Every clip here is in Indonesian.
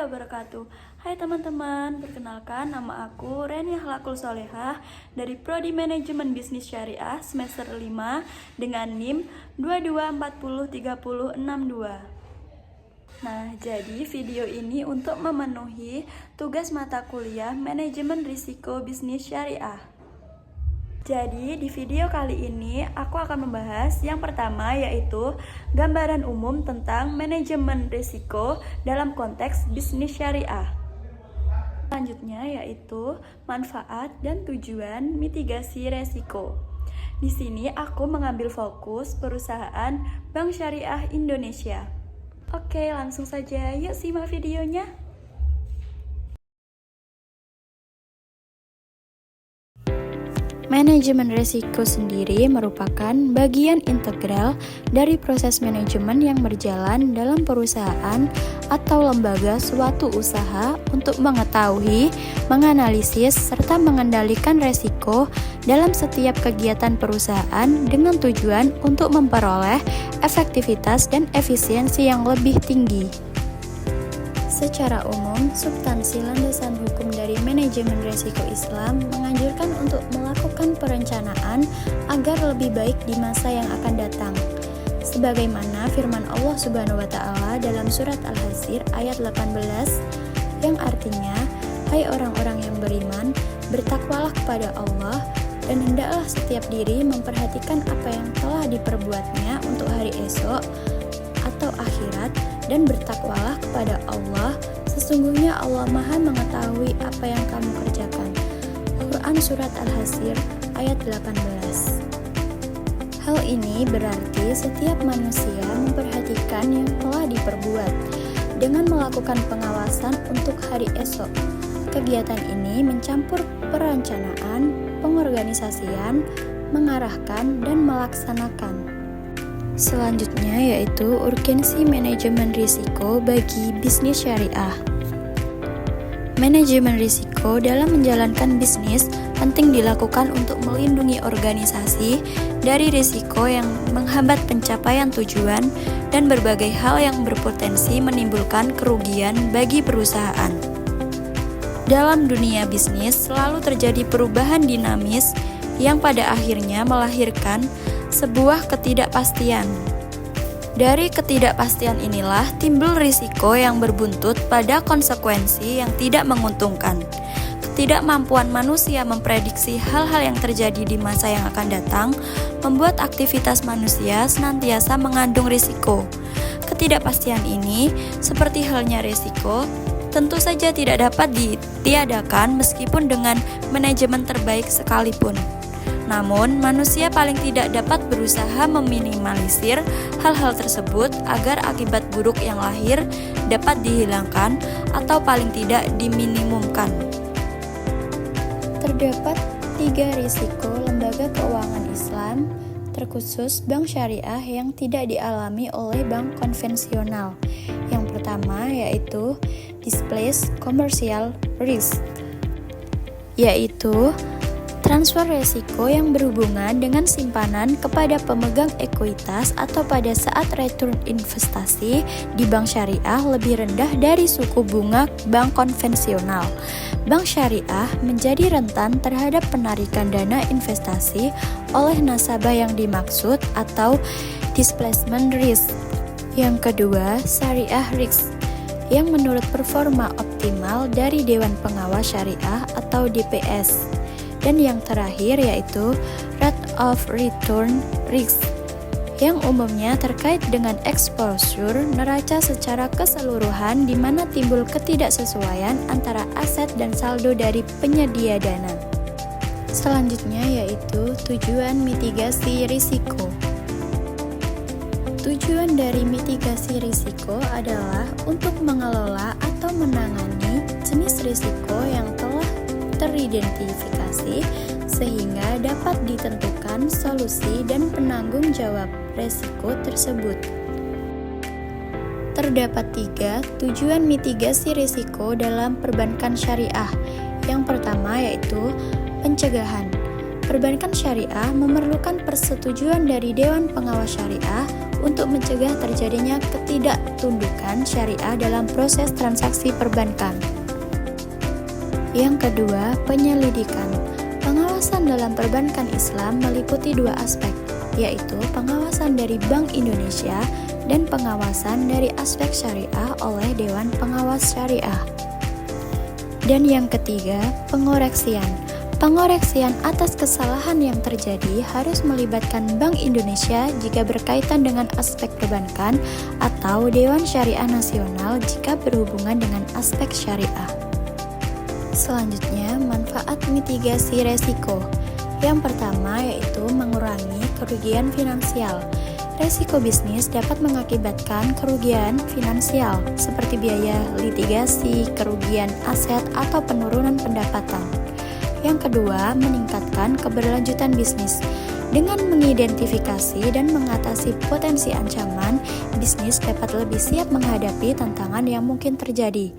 wabarakatuh. Hai teman-teman, perkenalkan nama aku Reni Akhlakul Solehah dari Prodi Manajemen Bisnis Syariah semester 5 dengan NIM 22403062. Nah, jadi video ini untuk memenuhi tugas mata kuliah Manajemen Risiko Bisnis Syariah. Jadi di video kali ini aku akan membahas yang pertama yaitu gambaran umum tentang manajemen risiko dalam konteks bisnis syariah. Selanjutnya yaitu manfaat dan tujuan mitigasi risiko. Di sini aku mengambil fokus perusahaan Bank Syariah Indonesia. Oke, langsung saja yuk simak videonya. Manajemen risiko sendiri merupakan bagian integral dari proses manajemen yang berjalan dalam perusahaan atau lembaga suatu usaha untuk mengetahui, menganalisis, serta mengendalikan risiko dalam setiap kegiatan perusahaan dengan tujuan untuk memperoleh efektivitas dan efisiensi yang lebih tinggi. Secara umum, substansi landasan hukum dari manajemen risiko Islam menganjurkan untuk melakukan perencanaan agar lebih baik di masa yang akan datang. Sebagaimana firman Allah Subhanahu wa taala dalam surat Al-Hasr ayat 18 yang artinya, "Hai orang-orang yang beriman, bertakwalah kepada Allah dan hendaklah setiap diri memperhatikan apa yang telah diperbuatnya untuk hari esok atau akhirat, dan bertakwalah kepada Allah, sesungguhnya Allah Maha mengetahui apa yang kamu kerjakan." Quran Surat Al-Hasr ayat 18. Hal ini berarti setiap manusia memperhatikan yang telah diperbuat dengan melakukan pengawasan untuk hari esok. Kegiatan ini mencampur perencanaan, pengorganisasian, mengarahkan, dan melaksanakan. Selanjutnya yaitu urgensi manajemen risiko bagi bisnis syariah. Manajemen risiko dalam menjalankan bisnis penting dilakukan untuk melindungi organisasi dari risiko yang menghambat pencapaian tujuan dan berbagai hal yang berpotensi menimbulkan kerugian bagi perusahaan. Dalam dunia bisnis selalu terjadi perubahan dinamis yang pada akhirnya melahirkan sebuah ketidakpastian. Dari ketidakpastian inilah timbul risiko yang berbuntut pada konsekuensi yang tidak menguntungkan. Ketidakmampuan manusia memprediksi hal-hal yang terjadi di masa yang akan datang membuat aktivitas manusia senantiasa mengandung risiko. Ketidakpastian ini, seperti halnya risiko, tentu saja tidak dapat ditiadakan meskipun dengan manajemen terbaik sekalipun. Namun, manusia paling tidak dapat berusaha meminimalisir hal-hal tersebut agar akibat buruk yang lahir dapat dihilangkan atau paling tidak diminimumkan. Terdapat 3 risiko lembaga keuangan Islam, terkhusus bank syariah yang tidak dialami oleh bank konvensional. Yang pertama yaitu displaced commercial risk, yaitu transfer risiko yang berhubungan dengan simpanan kepada pemegang ekuitas atau pada saat return investasi di bank syariah lebih rendah dari suku bunga bank konvensional. Bank syariah menjadi rentan terhadap penarikan dana investasi oleh nasabah yang dimaksud atau displacement risk. Yang kedua, syariah risk, yang menurut performa optimal dari Dewan Pengawas Syariah atau DPS. Dan yang terakhir yaitu rate of return risk, yang umumnya terkait dengan exposure neraca secara keseluruhan di mana timbul ketidaksesuaian antara aset dan saldo dari penyedia dana. Selanjutnya yaitu tujuan mitigasi risiko. Tujuan dari mitigasi risiko adalah untuk mengelola atau menangani jenis risiko yang telah teridentifikasi sehingga dapat ditentukan solusi dan penanggung jawab risiko tersebut. Terdapat 3 tujuan mitigasi risiko dalam perbankan syariah. Yang pertama yaitu pencegahan. Perbankan syariah memerlukan persetujuan dari Dewan Pengawas Syariah untuk mencegah terjadinya ketidaktundukan syariah dalam proses transaksi perbankan. Yang kedua, penyelidikan. Pengawasan dalam perbankan Islam meliputi dua aspek, yaitu pengawasan dari Bank Indonesia dan pengawasan dari aspek syariah oleh Dewan Pengawas Syariah. Dan yang ketiga, pengoreksian. Pengoreksian atas kesalahan yang terjadi harus melibatkan Bank Indonesia jika berkaitan dengan aspek perbankan atau Dewan Syariah Nasional jika berhubungan dengan aspek syariah. Selanjutnya, manfaat mitigasi resiko. Yang pertama yaitu mengurangi kerugian finansial. Resiko bisnis dapat mengakibatkan kerugian finansial seperti biaya litigasi, kerugian aset, atau penurunan pendapatan. Yang kedua, meningkatkan keberlanjutan bisnis. Dengan mengidentifikasi dan mengatasi potensi ancaman, bisnis dapat lebih siap menghadapi tantangan yang mungkin terjadi.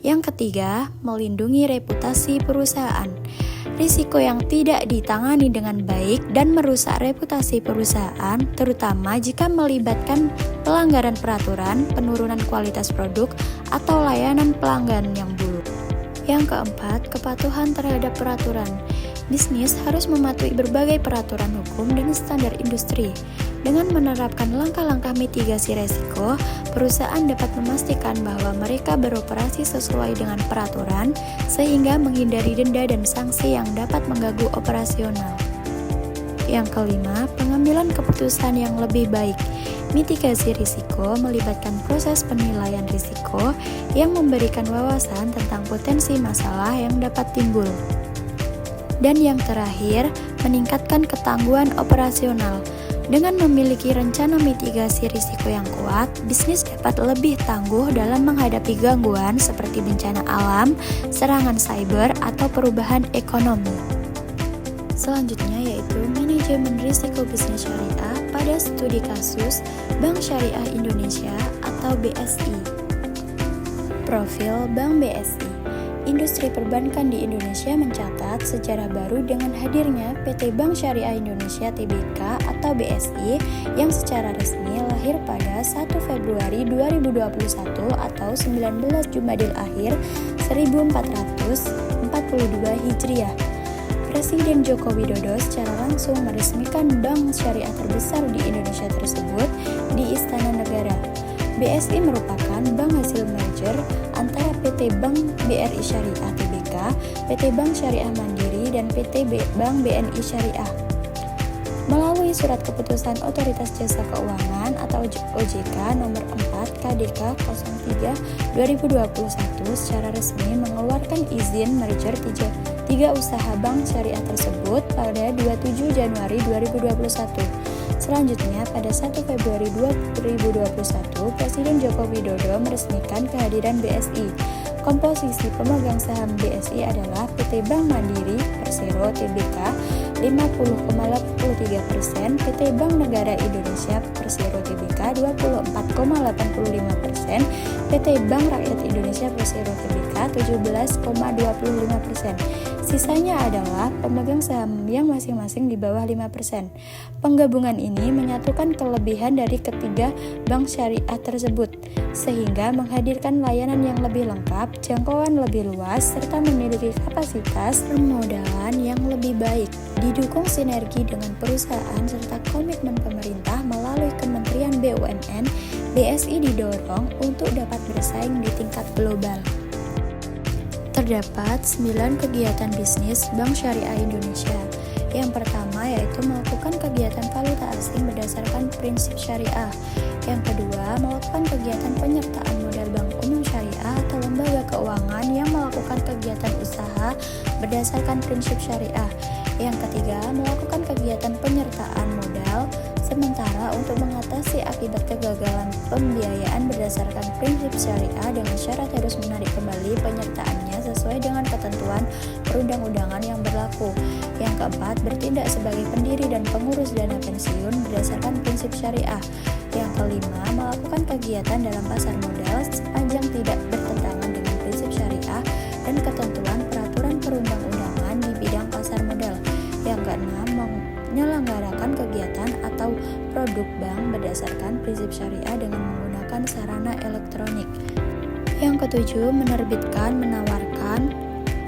Yang ketiga, melindungi reputasi perusahaan. Risiko yang tidak ditangani dengan baik dan merusak reputasi perusahaan, terutama jika melibatkan pelanggaran peraturan, penurunan kualitas produk, atau layanan pelanggan yang buruk. Yang keempat, kepatuhan terhadap peraturan. Bisnis harus mematuhi berbagai peraturan hukum dan standar industri. Dengan menerapkan langkah-langkah mitigasi resiko, perusahaan dapat memastikan bahwa mereka beroperasi sesuai dengan peraturan, sehingga menghindari denda dan sanksi yang dapat mengganggu operasional. Yang kelima, pengambilan keputusan yang lebih baik. Mitigasi risiko melibatkan proses penilaian risiko yang memberikan wawasan tentang potensi masalah yang dapat timbul. Dan yang terakhir, meningkatkan ketangguhan operasional. Dengan memiliki rencana mitigasi risiko yang kuat, bisnis dapat lebih tangguh dalam menghadapi gangguan seperti bencana alam, serangan cyber, atau perubahan ekonomi. Selanjutnya yaitu manajemen risiko bisnis syariah pada studi kasus Bank Syariah Indonesia atau BSI. Profil Bank BSI. Industri perbankan di Indonesia mencatat sejarah baru dengan hadirnya PT Bank Syariah Indonesia Tbk atau BSI yang secara resmi lahir pada 1 Februari 2021 atau 19 Jumadil Akhir 1442 Hijriah. Presiden Joko Widodo secara langsung meresmikan bank syariah terbesar di Indonesia tersebut di Istana Negara. BSI merupakan bank hasil merger antara PT Bank BRI Syariah Tbk, PT Bank Syariah Mandiri, dan PT Bank BNI Syariah. Melalui Surat Keputusan Otoritas Jasa Keuangan atau OJK nomor 4 KDK 03 2021 secara resmi mengeluarkan izin merger tiga usaha bank syariah tersebut pada 27 Januari 2021. Selanjutnya, pada 1 Februari 2021, Presiden Joko Widodo meresmikan kehadiran BSI. Komposisi pemegang saham BSI adalah PT Bank Mandiri Persero Tbk 50,83%, PT Bank Negara Indonesia Persero Tbk 24,85%, PT Bank Rakyat Indonesia Persero Tbk 17,25%. Sisanya adalah pemegang saham yang masing-masing di bawah 5%. Penggabungan ini menyatukan kelebihan dari ketiga bank syariah tersebut, sehingga menghadirkan layanan yang lebih lengkap, jangkauan lebih luas, serta memiliki kapasitas permodalan yang lebih baik. Didukung sinergi dengan perusahaan serta komitmen pemerintah melalui Kementerian BUMN, BSI didorong untuk dapat bersaing di tingkat global. Terdapat 9 kegiatan bisnis Bank Syariah Indonesia. Yang pertama yaitu melakukan kegiatan valuta asing berdasarkan prinsip syariah. Yang kedua, melakukan kegiatan penyertaan modal bank umum syariah atau lembaga keuangan yang melakukan kegiatan usaha berdasarkan prinsip syariah. Yang ketiga, melakukan kegiatan penyertaan modal sementara untuk mengatasi akibat kegagalan pembiayaan berdasarkan prinsip syariah dengan syarat harus menarik kembali penyertaannya sesuai dengan ketentuan perundang-undangan yang berlaku. Yang keempat, bertindak sebagai pendiri dan pengurus dana pensiun berdasarkan prinsip syariah. Yang kelima, melakukan kegiatan dalam pasar modal sepanjang tidak bertentangan dengan prinsip syariah dan ketentuan peraturan perundang-undangan di bidang pasar modal. Yang keenam, menyelenggarakan kegiatan atau produk bank berdasarkan prinsip syariah dengan menggunakan sarana elektronik. Yang ketujuh, menerbitkan, menawarkan,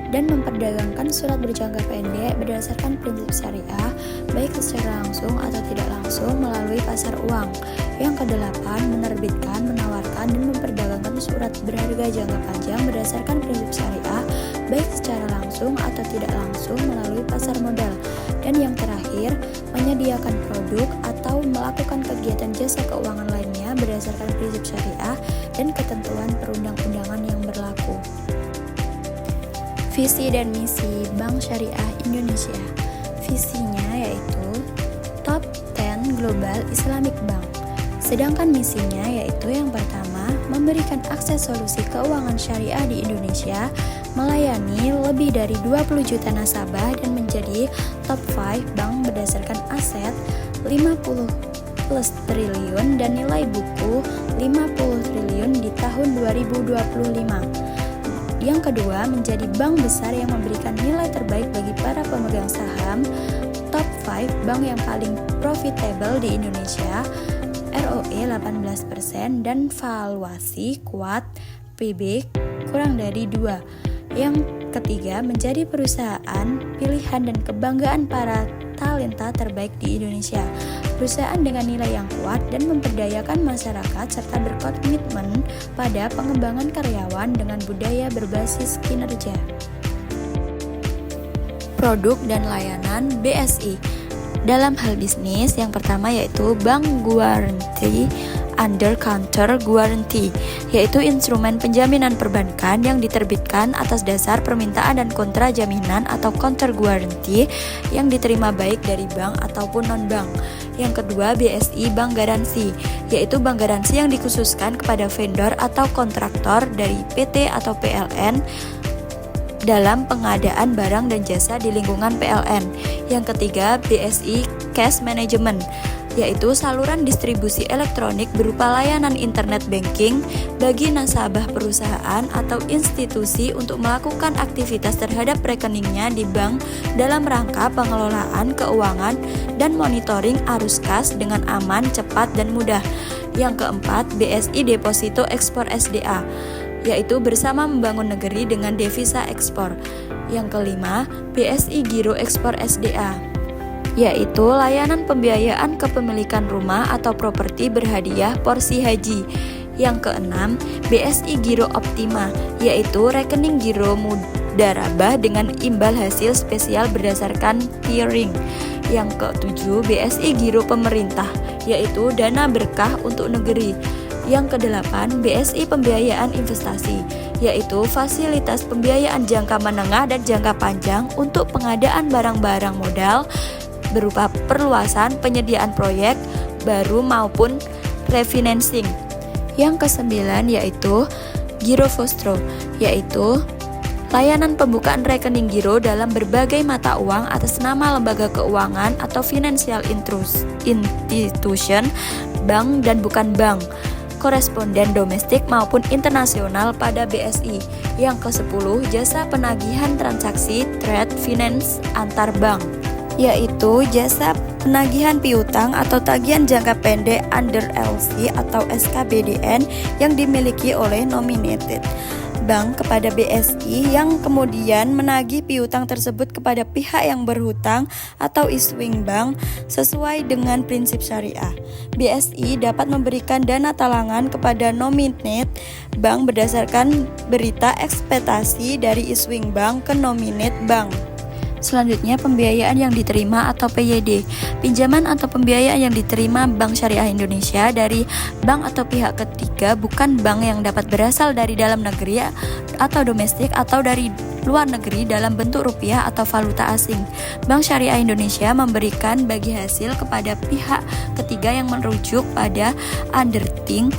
dan memperdagangkan surat berjangka pendek berdasarkan prinsip syariah, baik secara langsung atau tidak langsung melalui pasar uang. Yang kedelapan, menerbitkan, menawarkan, dan memperdagangkan surat berharga jangka panjang berdasarkan prinsip syariah, baik secara langsung atau tidak langsung melalui pasar modal. Dan yang terakhir, menyediakan produk atau melakukan kegiatan jasa keuangan lainnya berdasarkan prinsip syariah dan ketentuan perundang-undangan yang berlaku. Visi dan misi Bank Syariah Indonesia. Visinya yaitu Top 10 Global Islamic Bank. Sedangkan misinya yaitu yang pertama, memberikan akses solusi keuangan syariah di Indonesia, melayani lebih dari 20 juta nasabah dan menjadi top 5 bank berdasarkan aset 50 plus triliun dan nilai buku 50 triliun di tahun 2025. Yang kedua, menjadi bank besar yang memberikan nilai terbaik bagi para pemegang saham, top 5 bank yang paling profitable di Indonesia, ROE 18% dan valuasi kuat PB kurang dari 2. Yang ketiga, menjadi perusahaan pilihan dan kebanggaan para talenta terbaik di Indonesia, perusahaan dengan nilai yang kuat dan memperdayakan masyarakat serta berkomitmen pada pengembangan karyawan dengan budaya berbasis kinerja. Produk dan layanan BSI. Dalam hal bisnis, yang pertama yaitu Bank Guarantee Under Counter Guarantee, yaitu instrumen penjaminan perbankan yang diterbitkan atas dasar permintaan dan kontra jaminan atau counter guarantee yang diterima baik dari bank ataupun non-bank. Yang kedua, BSI Bank Garansi, yaitu bank garansi yang dikhususkan kepada vendor atau kontraktor dari PT atau PLN dalam pengadaan barang dan jasa di lingkungan PLN. Yang ketiga, BSI Cash Management, yaitu saluran distribusi elektronik berupa layanan internet banking bagi nasabah perusahaan atau institusi untuk melakukan aktivitas terhadap rekeningnya di bank dalam rangka pengelolaan keuangan dan monitoring arus kas dengan aman, cepat, dan mudah. Yang keempat, BSI Deposito Ekspor SDA, yaitu bersama membangun negeri dengan devisa ekspor. Yang kelima, BSI Giro Ekspor SDA, yaitu layanan pembiayaan kepemilikan rumah atau properti berhadiah porsi haji. Yang keenam, BSI Giro Optima, yaitu rekening giro mudarabah dengan imbal hasil spesial berdasarkan tiering. Yang ketujuh, BSI Giro Pemerintah, yaitu dana berkah untuk negeri. Yang kedelapan, BSI Pembiayaan Investasi, yaitu fasilitas pembiayaan jangka menengah dan jangka panjang untuk pengadaan barang-barang modal berupa perluasan penyediaan proyek baru maupun refinancing. Yang kesembilan yaitu Giro Vostro, yaitu layanan pembukaan rekening giro dalam berbagai mata uang atas nama lembaga keuangan atau financial institution, bank dan bukan bank, koresponden domestik maupun internasional pada BSI. Yang ke-10, jasa penagihan transaksi trade finance antar bank, yaitu jasa penagihan piutang atau tagihan jangka pendek under LC atau SKBDN yang dimiliki oleh nominated bank kepada BSI yang kemudian menagih piutang tersebut kepada pihak yang berhutang atau issuing bank sesuai dengan prinsip syariah. BSI dapat memberikan dana talangan kepada nominated bank berdasarkan berita ekspektasi dari issuing bank ke nominated bank. Selanjutnya, pembiayaan yang diterima atau PYD, pinjaman atau pembiayaan yang diterima Bank Syariah Indonesia dari bank atau pihak ketiga bukan bank yang dapat berasal dari dalam negeri atau domestik atau dari luar negeri dalam bentuk rupiah atau valuta asing. Bank Syariah Indonesia memberikan bagi hasil kepada pihak ketiga yang merujuk pada underwriting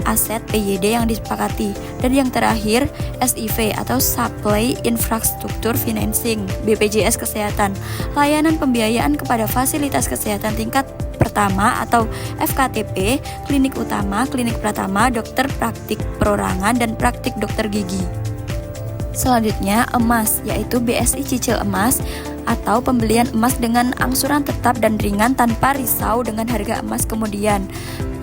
aset PYD yang disepakati. Dan yang terakhir, SIV atau Supply Infrastructure Financing, BPJS Kesehatan, layanan pembiayaan kepada fasilitas kesehatan tingkat pertama atau FKTP, klinik utama, klinik pratama, dokter praktik perorangan dan praktik dokter gigi. Selanjutnya, emas, yaitu BSI Cicil Emas, atau pembelian emas dengan angsuran tetap dan ringan tanpa risau dengan harga emas kemudian.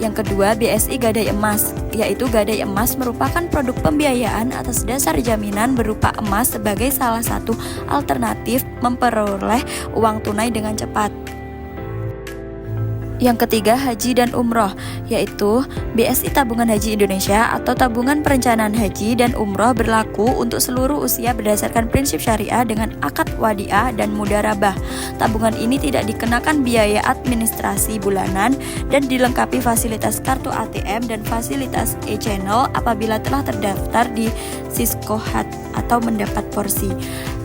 Yang kedua, BSI Gadai Emas, yaitu Gadai Emas merupakan produk pembiayaan atas dasar jaminan berupa emas sebagai salah satu alternatif memperoleh uang tunai dengan cepat. Yang ketiga, haji dan umroh, yaitu BSI Tabungan Haji Indonesia atau Tabungan Perencanaan Haji dan Umroh berlaku untuk seluruh usia berdasarkan prinsip syariah dengan akad wadiah dan mudharabah. Tabungan ini tidak dikenakan biaya administrasi bulanan dan dilengkapi fasilitas kartu ATM dan fasilitas e-channel apabila telah terdaftar di Siskohat atau mendapat porsi.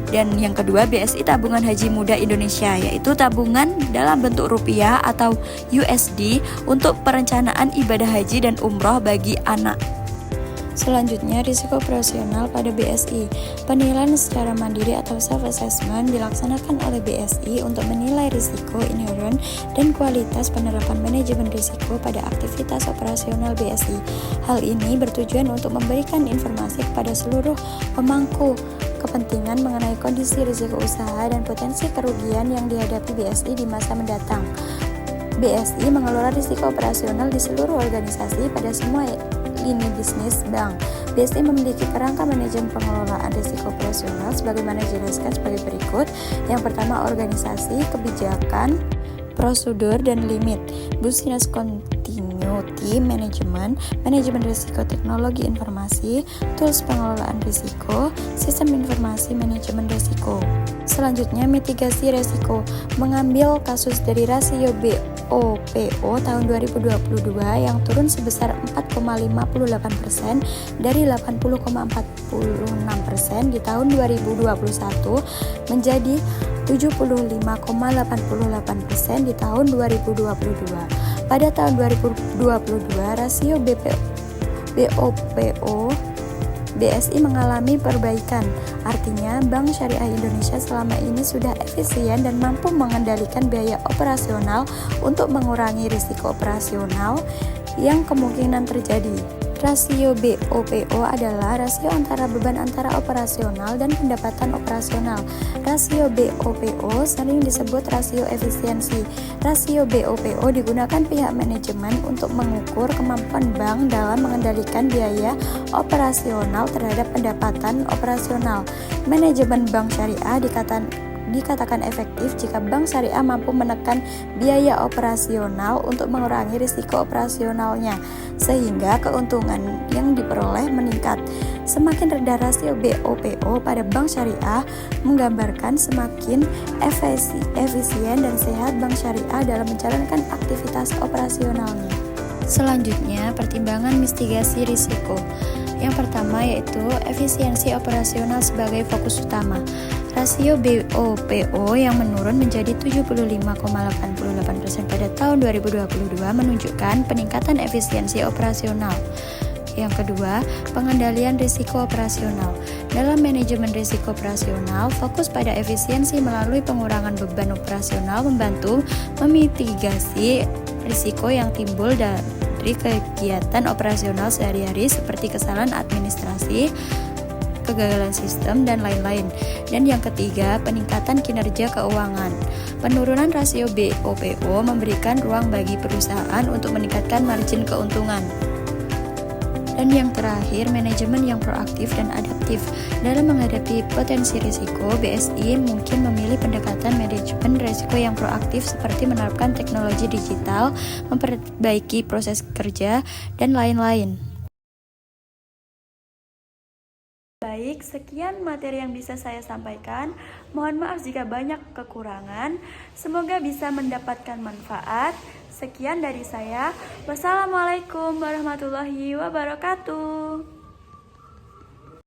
Dan yang kedua, BSI Tabungan Haji Muda Indonesia, yaitu tabungan dalam bentuk rupiah atau USD untuk perencanaan ibadah haji dan umroh bagi anak. Selanjutnya, risiko operasional pada BSI. Penilaian secara mandiri atau self-assessment dilaksanakan oleh BSI untuk menilai risiko inherent dan kualitas penerapan manajemen risiko pada aktivitas operasional BSI. Hal ini bertujuan untuk memberikan informasi kepada seluruh pemangku kepentingan mengenai kondisi risiko usaha dan potensi kerugian yang dihadapi BSI di masa mendatang. BSI mengelola risiko operasional di seluruh organisasi pada semua lini bisnis bank. BSI memiliki kerangka manajemen pengelolaan risiko operasional sebagaimana dijelaskan sebagai berikut. Yang pertama, organisasi, kebijakan, prosedur, dan limit. Business continuity management, manajemen risiko teknologi informasi, tools pengelolaan risiko, sistem informasi manajemen risiko. Selanjutnya, mitigasi risiko. Mengambil kasus dari rasio BOPO tahun 2022 yang turun sebesar 4,58% dari 80,46% di tahun 2021 menjadi 75,88% di tahun 2022. Pada tahun 2022, rasio BOPO BSI mengalami perbaikan. Artinya, Bank Syariah Indonesia selama ini sudah efisien dan mampu mengendalikan biaya operasional untuk mengurangi risiko operasional yang kemungkinan terjadi. Rasio BOPO adalah rasio antara beban antara operasional dan pendapatan operasional. Rasio BOPO sering disebut rasio efisiensi. Rasio BOPO digunakan pihak manajemen untuk mengukur kemampuan bank dalam mengendalikan biaya operasional terhadap pendapatan operasional. Manajemen bank syariah dikatakan efektif jika bank syariah mampu menekan biaya operasional untuk mengurangi risiko operasionalnya, sehingga keuntungan yang diperoleh meningkat. Semakin rendah rasio BOPO pada bank syariah menggambarkan semakin efisien dan sehat bank syariah dalam menjalankan aktivitas operasionalnya. Selanjutnya, pertimbangan mitigasi risiko. Yang pertama yaitu efisiensi operasional sebagai fokus utama. Rasio BOPO yang menurun menjadi 75,88% pada tahun 2022 menunjukkan peningkatan efisiensi operasional. Yang kedua, pengendalian risiko operasional. Dalam manajemen risiko operasional, fokus pada efisiensi melalui pengurangan beban operasional membantu memitigasi risiko yang timbul dari kegiatan operasional sehari-hari seperti kesalahan administrasi, kegagalan sistem, dan lain-lain. Dan yang ketiga, peningkatan kinerja keuangan. Penurunan rasio BOPO memberikan ruang bagi perusahaan untuk meningkatkan margin keuntungan. Dan yang terakhir, manajemen yang proaktif dan adaptif. Dalam menghadapi potensi risiko, BSI mungkin memilih pendekatan manajemen risiko yang proaktif seperti menerapkan teknologi digital, memperbaiki proses kerja, dan lain-lain. Baik, sekian materi yang bisa saya sampaikan. Mohon maaf jika banyak kekurangan. Semoga bisa mendapatkan manfaat. Sekian dari saya. Wassalamualaikum warahmatullahi wabarakatuh.